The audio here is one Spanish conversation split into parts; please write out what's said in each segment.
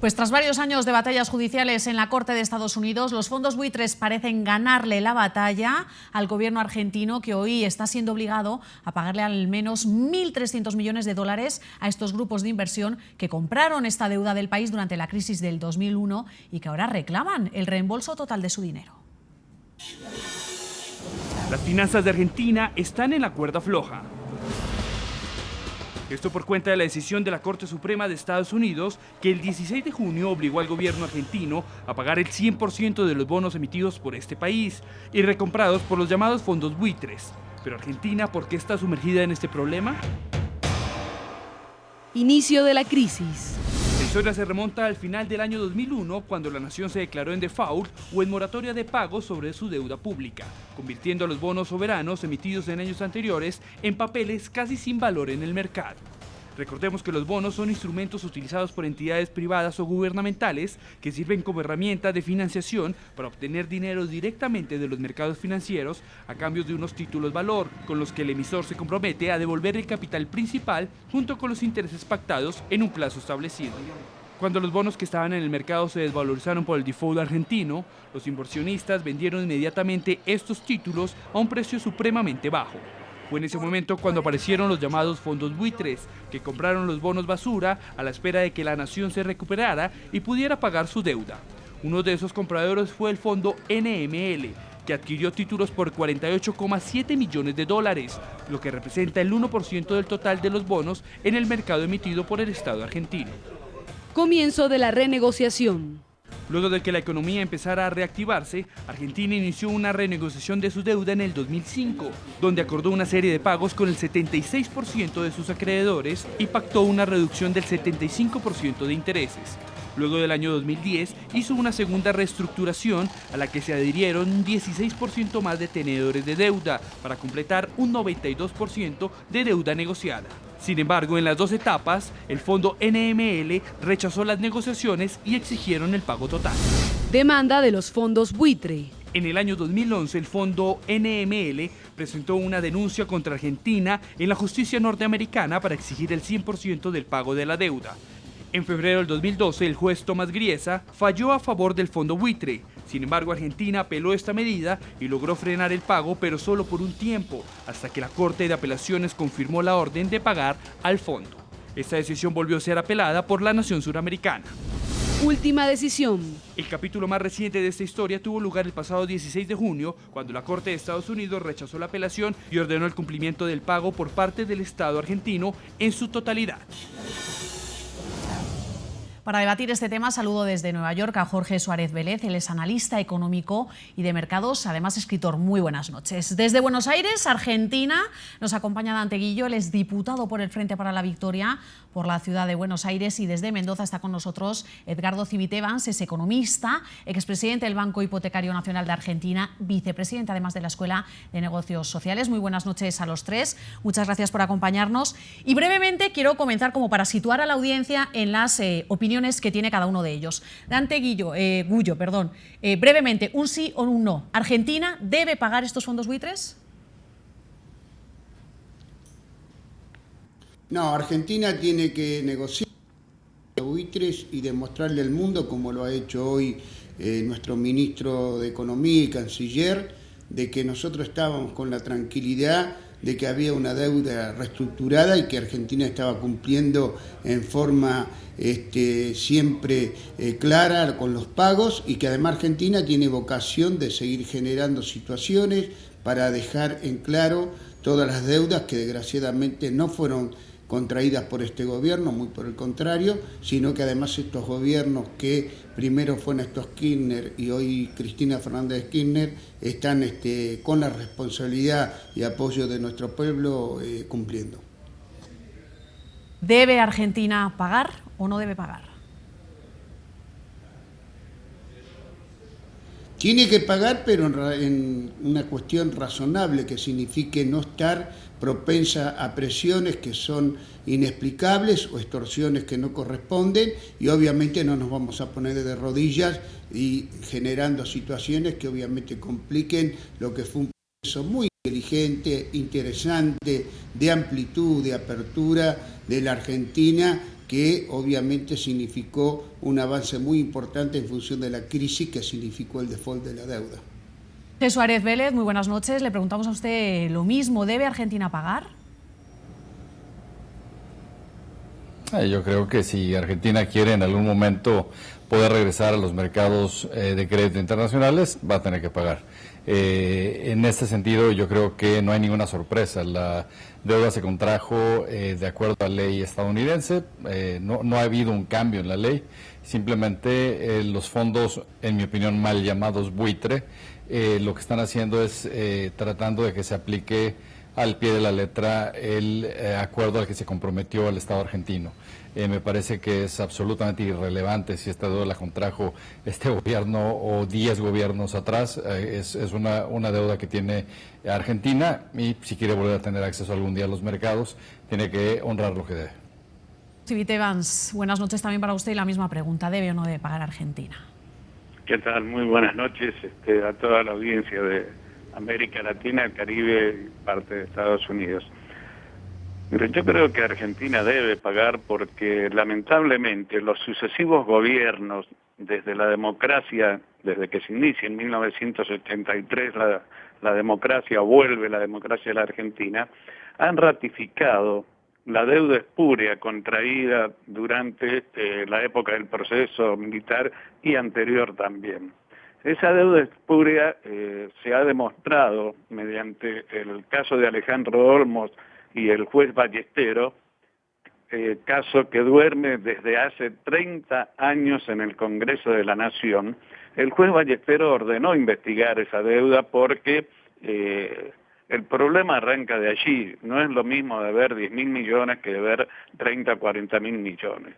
Pues tras varios años de batallas judiciales en la Corte de Estados Unidos, los fondos buitres parecen ganarle la batalla al gobierno argentino, que hoy está siendo obligado a pagarle al menos 1.300 millones de dólares a estos grupos de inversión que compraron esta deuda del país durante la crisis del 2001 y que ahora reclaman el reembolso total de su dinero. Las finanzas de Argentina están en la cuerda floja. Esto por cuenta de la decisión de la Corte Suprema de Estados Unidos, que el 16 de junio obligó al gobierno argentino a pagar el 100% de los bonos emitidos por este país y recomprados por los llamados fondos buitres. Pero Argentina, ¿por qué está sumergida en este problema? Inicio de la crisis. La historia se remonta al final del año 2001, cuando la nación se declaró en default o en moratoria de pagos sobre su deuda pública, convirtiendo a los bonos soberanos emitidos en años anteriores en papeles casi sin valor en el mercado. Recordemos que los bonos son instrumentos utilizados por entidades privadas o gubernamentales que sirven como herramienta de financiación para obtener dinero directamente de los mercados financieros a cambio de unos títulos valor, con los que el emisor se compromete a devolver el capital principal junto con los intereses pactados en un plazo establecido. Cuando los bonos que estaban en el mercado se desvalorizaron por el default argentino, los inversionistas vendieron inmediatamente estos títulos a un precio supremamente bajo. Fue en ese momento cuando aparecieron los llamados fondos buitres, que compraron los bonos basura a la espera de que la nación se recuperara y pudiera pagar su deuda. Uno de esos compradores fue el fondo NML, que adquirió títulos por 48,7 millones de dólares, lo que representa el 1% del total de los bonos en el mercado emitido por el Estado argentino. Comienzo de la renegociación. Luego de que la economía empezara a reactivarse, Argentina inició una renegociación de su deuda en el 2005, donde acordó una serie de pagos con el 76% de sus acreedores y pactó una reducción del 75% de intereses. Luego del año 2010 hizo una segunda reestructuración a la que se adhirieron un 16% más de tenedores de deuda para completar un 92% de deuda negociada. Sin embargo, en las dos etapas, el fondo NML rechazó las negociaciones y exigieron el pago total. Demanda de los fondos buitre. En el año 2011, el fondo NML presentó una denuncia contra Argentina en la justicia norteamericana para exigir el 100% del pago de la deuda. En febrero del 2012, el juez Tomás Griesa falló a favor del fondo buitre. Sin embargo, Argentina apeló esta medida y logró frenar el pago, pero solo por un tiempo, hasta que la Corte de Apelaciones confirmó la orden de pagar al fondo. Esta decisión volvió a ser apelada por la nación suramericana. Última decisión. El capítulo más reciente de esta historia tuvo lugar el pasado 16 de junio, cuando la Corte de Estados Unidos rechazó la apelación y ordenó el cumplimiento del pago por parte del Estado argentino en su totalidad. Para debatir este tema, saludo desde Nueva York a Jorge Suárez Vélez. Él es analista económico y de mercados, además escritor. Muy buenas noches. Desde Buenos Aires, Argentina, nos acompaña Dante Guillo. Él es diputado por el Frente para la Victoria por la ciudad de Buenos Aires, y desde Mendoza está con nosotros Edgardo Civit-Evans, es economista, expresidente del Banco Hipotecario Nacional de Argentina, vicepresidente además de la Escuela de Negocios Sociales. Muy buenas noches a los tres. Muchas gracias por acompañarnos. Y brevemente quiero comenzar como para situar a la audiencia en las opiniones que tiene cada uno de ellos. Dante Gullo, brevemente, un sí o un no. ¿Argentina debe pagar estos fondos buitres? No, Argentina tiene que negociar buitres y demostrarle al mundo, como lo ha hecho hoy nuestro ministro de Economía y canciller, de que nosotros estábamos con la tranquilidad de que había una deuda reestructurada y que Argentina estaba cumpliendo en forma siempre clara con los pagos, y que además Argentina tiene vocación de seguir generando situaciones para dejar en claro todas las deudas que desgraciadamente no fueron contraídas por este gobierno, muy por el contrario, sino que además estos gobiernos, que primero fue Néstor Kirchner y hoy Cristina Fernández de Kirchner, están con la responsabilidad y apoyo de nuestro pueblo cumpliendo. ¿Debe Argentina pagar o no debe pagar? Tiene que pagar, pero en una cuestión razonable, que signifique no estar propensa a presiones que son inexplicables o extorsiones que no corresponden, y obviamente no nos vamos a poner de rodillas y generando situaciones que obviamente compliquen lo que fue un proceso muy inteligente, interesante, de amplitud, de apertura de la Argentina, que obviamente significó un avance muy importante en función de la crisis que significó el default de la deuda. Jorge Suárez Vélez, muy buenas noches. Le preguntamos a usted lo mismo. ¿Debe Argentina pagar? Yo creo que si Argentina quiere en algún momento poder regresar a los mercados de crédito internacionales, va a tener que pagar. En este sentido, yo creo que no hay ninguna sorpresa. La deuda se contrajo de acuerdo a la ley estadounidense. No ha habido un cambio en la ley. Simplemente los fondos, en mi opinión, mal llamados buitre, lo que están haciendo es tratando de que se aplique al pie de la letra el acuerdo al que se comprometió el Estado argentino. Me parece que es absolutamente irrelevante si esta deuda la contrajo este gobierno o 10 gobiernos atrás. Es una deuda que tiene Argentina y si quiere volver a tener acceso algún día a los mercados, tiene que honrar lo que debe. Civit Evans, buenas noches también para usted y la misma pregunta. ¿Debe o no debe pagar Argentina? ¿Qué tal? Muy buenas noches a toda la audiencia de América Latina, el Caribe y parte de Estados Unidos. Pero yo creo que Argentina debe pagar porque lamentablemente los sucesivos gobiernos, desde la democracia, desde que se inicia en 1983 la democracia vuelve, la democracia de la Argentina, han ratificado la deuda espúrea contraída durante la época del proceso militar y anterior también. Esa deuda espúrea se ha demostrado mediante el caso de Alejandro Olmos y el juez Ballestero, caso que duerme desde hace 30 años en el Congreso de la Nación. El juez Ballestero ordenó investigar esa deuda porque el problema arranca de allí. No es lo mismo deber 10.000 millones que deber 30, 40.000 millones.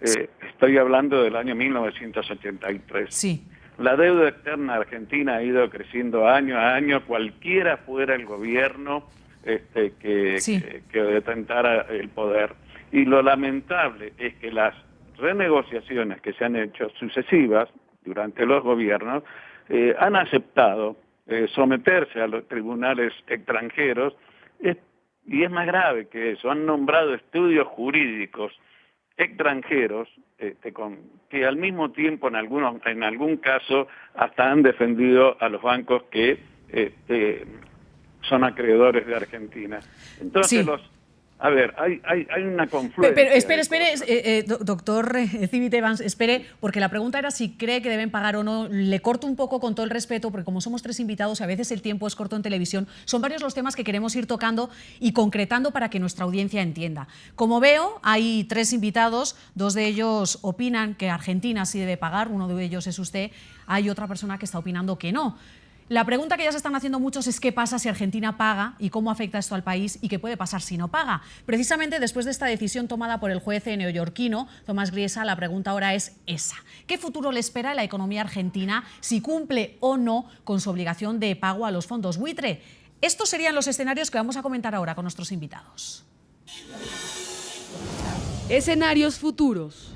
Estoy hablando del año 1983. Sí. La deuda externa argentina ha ido creciendo año a año, cualquiera fuera el gobierno que detentara el poder. Y lo lamentable es que las renegociaciones que se han hecho sucesivas durante los gobiernos han aceptado someterse a los tribunales extranjeros, y es más grave que eso, han nombrado estudios jurídicos extranjeros que al mismo tiempo en algún caso hasta han defendido a los bancos que son acreedores de Argentina. Entonces sí. Hay una confluencia. Pero espere, doctor Civit Evans, espere, porque la pregunta era si cree que deben pagar o no. Le corto un poco con todo el respeto, porque como somos 3 invitados y a veces el tiempo es corto en televisión, son varios los temas que queremos ir tocando y concretando para que nuestra audiencia entienda. Como veo, hay 3 invitados, 2 de ellos opinan que Argentina sí debe pagar, uno de ellos es usted, hay otra persona que está opinando que no. La pregunta que ya se están haciendo muchos es qué pasa si Argentina paga y cómo afecta esto al país y qué puede pasar si no paga. Precisamente después de esta decisión tomada por el juez neoyorquino, Tomás Griesa, la pregunta ahora es esa. ¿Qué futuro le espera a la economía argentina si cumple o no con su obligación de pago a los fondos buitre? Estos serían los escenarios que vamos a comentar ahora con nuestros invitados. Escenarios futuros.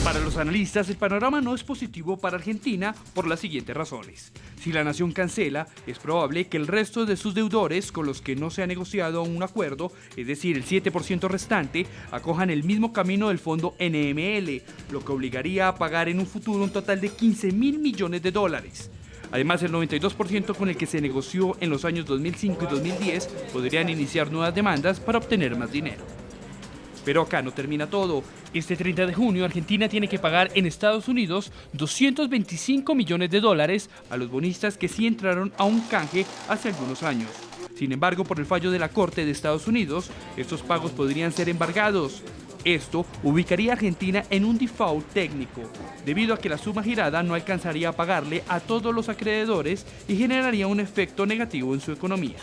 Para los analistas, el panorama no es positivo para Argentina por las siguientes razones. Si la nación cancela, es probable que el resto de sus deudores con los que no se ha negociado un acuerdo, es decir, el 7% restante, acojan el mismo camino del fondo NML, lo que obligaría a pagar en un futuro un total de 15.000 millones de dólares. Además, el 92% con el que se negoció en los años 2005 y 2010 podrían iniciar nuevas demandas para obtener más dinero. Pero acá no termina todo. Este 30 de junio, Argentina tiene que pagar en Estados Unidos 225 millones de dólares a los bonistas que sí entraron a un canje hace algunos años. Sin embargo, por el fallo de la Corte de Estados Unidos, estos pagos podrían ser embargados. Esto ubicaría a Argentina en un default técnico, debido a que la suma girada no alcanzaría a pagarle a todos los acreedores y generaría un efecto negativo en su economía.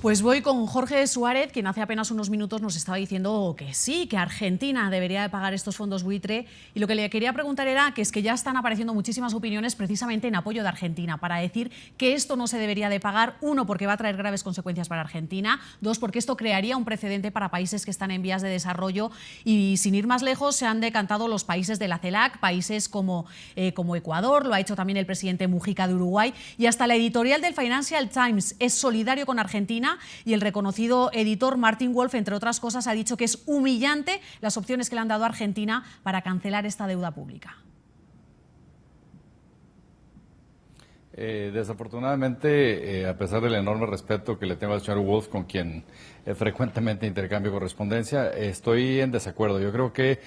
Pues voy con Jorge Suárez, quien hace apenas unos minutos nos estaba diciendo que sí, que Argentina debería de pagar estos fondos buitre. Y lo que le quería preguntar era que es que ya están apareciendo muchísimas opiniones precisamente en apoyo de Argentina para decir que esto no se debería de pagar. 1, porque va a traer graves consecuencias para Argentina. 2, porque esto crearía un precedente para países que están en vías de desarrollo. Y sin ir más lejos, se han decantado los países de la CELAC, países como Ecuador, lo ha hecho también el presidente Mujica de Uruguay. Y hasta la editorial del Financial Times es solidario con Argentina Argentina, y el reconocido editor Martin Wolf, entre otras cosas, ha dicho que es humillante las opciones que le han dado a Argentina para cancelar esta deuda pública. Desafortunadamente, a pesar del enorme respeto que le tengo al señor Wolf, con quien frecuentemente intercambio correspondencia, estoy en desacuerdo. Yo creo que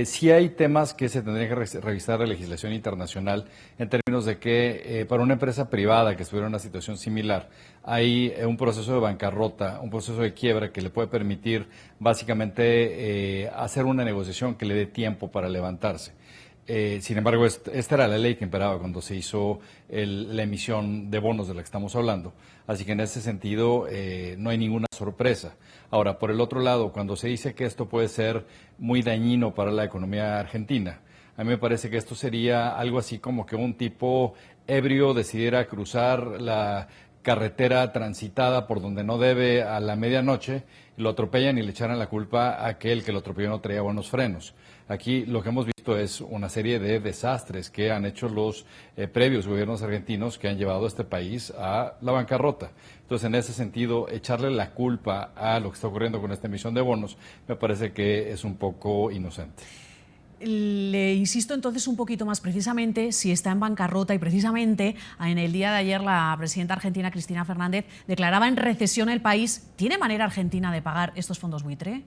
sí hay temas que se tendrían que revisar la legislación internacional en términos de que para una empresa privada que estuviera en una situación similar, hay un proceso de bancarrota, un proceso de quiebra que le puede permitir básicamente hacer una negociación que le dé tiempo para levantarse. Sin embargo, esta era la ley que imperaba cuando se hizo la emisión de bonos de la que estamos hablando. Así que en ese sentido no hay ninguna sorpresa. Ahora, por el otro lado, cuando se dice que esto puede ser muy dañino para la economía argentina, a mí me parece que esto sería algo así como que un tipo ebrio decidiera cruzar la carretera transitada por donde no debe a la medianoche, lo atropellan y le echaran la culpa a aquel que lo atropelló no traía buenos frenos. Aquí lo que hemos visto es una serie de desastres que han hecho los previos gobiernos argentinos que han llevado a este país a la bancarrota. Entonces, en ese sentido, echarle la culpa a lo que está ocurriendo con esta emisión de bonos me parece que es un poco inocente. Le insisto entonces un poquito más, precisamente si está en bancarrota, y precisamente en el día de ayer la presidenta argentina Cristina Fernández declaraba en recesión el país. ¿Tiene manera Argentina de pagar estos fondos buitre?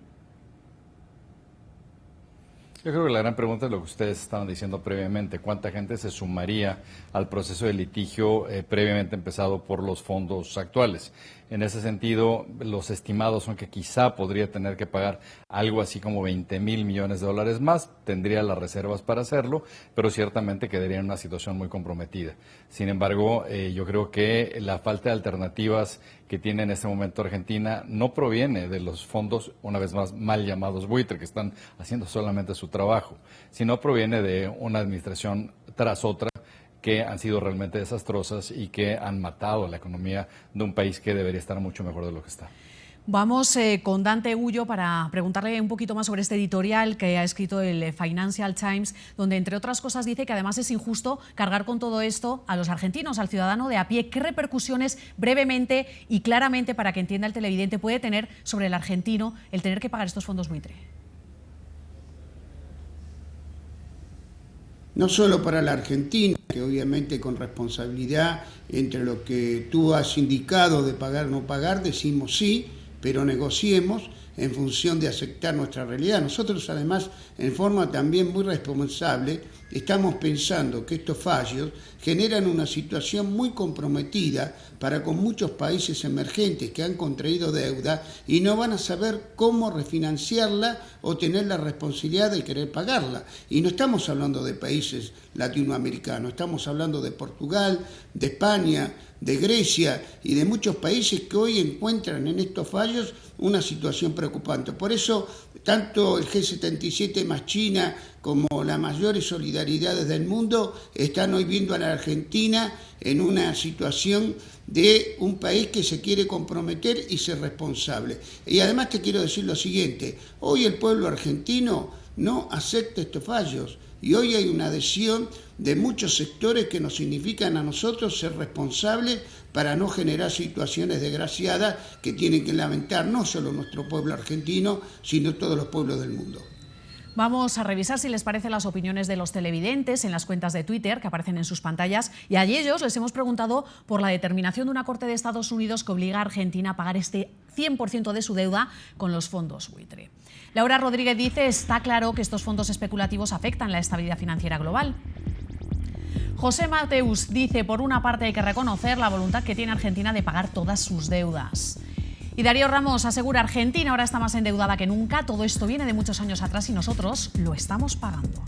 Yo creo que la gran pregunta es lo que ustedes estaban diciendo previamente, ¿cuánta gente se sumaría al proceso de litigio previamente empezado por los fondos actuales? En ese sentido, los estimados son que quizá podría tener que pagar algo así como 20,000 millones de dólares más, tendría las reservas para hacerlo, pero ciertamente quedaría en una situación muy comprometida. Sin embargo, yo creo que la falta de alternativas que tiene en este momento Argentina no proviene de los fondos, una vez más, mal llamados buitre, que están haciendo solamente su trabajo, sino proviene de una administración tras otra que han sido realmente desastrosas y que han matado la economía de un país que debería estar mucho mejor de lo que está. Vamos con Dante Ullo para preguntarle un poquito más sobre este editorial que ha escrito el Financial Times, donde entre otras cosas dice que además es injusto cargar con todo esto a los argentinos, al ciudadano de a pie. ¿Qué repercusiones, brevemente y claramente para que entienda el televidente, puede tener sobre el argentino el tener que pagar estos fondos buitre? No solo para la Argentina, que obviamente con responsabilidad entre lo que tú has indicado de pagar o no pagar, decimos sí, pero negociemos en función de aceptar nuestra realidad. Nosotros además, en forma también muy responsable, estamos pensando que estos fallos generan una situación muy comprometida para con muchos países emergentes que han contraído deuda y no van a saber cómo refinanciarla o tener la responsabilidad de querer pagarla. Y no estamos hablando de países latinoamericanos, estamos hablando de Portugal, de España, de Grecia y de muchos países que hoy encuentran en estos fallos una situación preocupante. Por eso, tanto el G77 más China como las mayores solidaridades del mundo están hoy viendo a la Argentina en una situación de un país que se quiere comprometer y ser responsable. Y además te quiero decir lo siguiente, hoy el pueblo argentino no acepta estos fallos y hoy hay una adhesión de muchos sectores que nos significan a nosotros ser responsables para no generar situaciones desgraciadas que tienen que lamentar no solo nuestro pueblo argentino, sino todos los pueblos del mundo. Vamos a revisar, si les parece, las opiniones de los televidentes en las cuentas de Twitter que aparecen en sus pantallas, y a ellos les hemos preguntado por la determinación de una Corte de Estados Unidos que obliga a Argentina a pagar este 100% de su deuda con los fondos buitre. Laura Rodríguez dice: está claro que estos fondos especulativos afectan la estabilidad financiera global. José Mateus dice: por una parte hay que reconocer la voluntad que tiene Argentina de pagar todas sus deudas. Y Darío Ramos asegura: Argentina ahora está más endeudada que nunca, todo esto viene de muchos años atrás y nosotros lo estamos pagando.